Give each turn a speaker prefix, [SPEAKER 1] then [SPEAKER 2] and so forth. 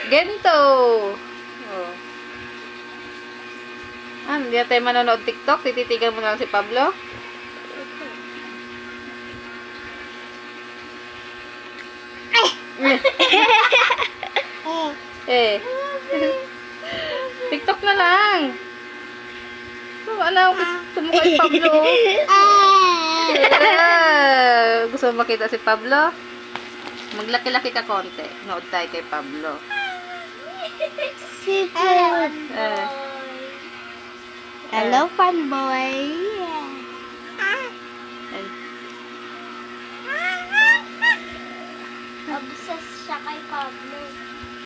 [SPEAKER 1] Gento. Oh. Hindi na tayo manonood TikTok? Tititigan mo na lang si Pablo? Eh. TikTok na lang. Ano, gusto mo kay Pablo? Gusto mo makita si Pablo? Maglaki-laki ka konti. Nood tayo kay Pablo.
[SPEAKER 2] Hello, fanboy. Obsessed siya kay Pablo.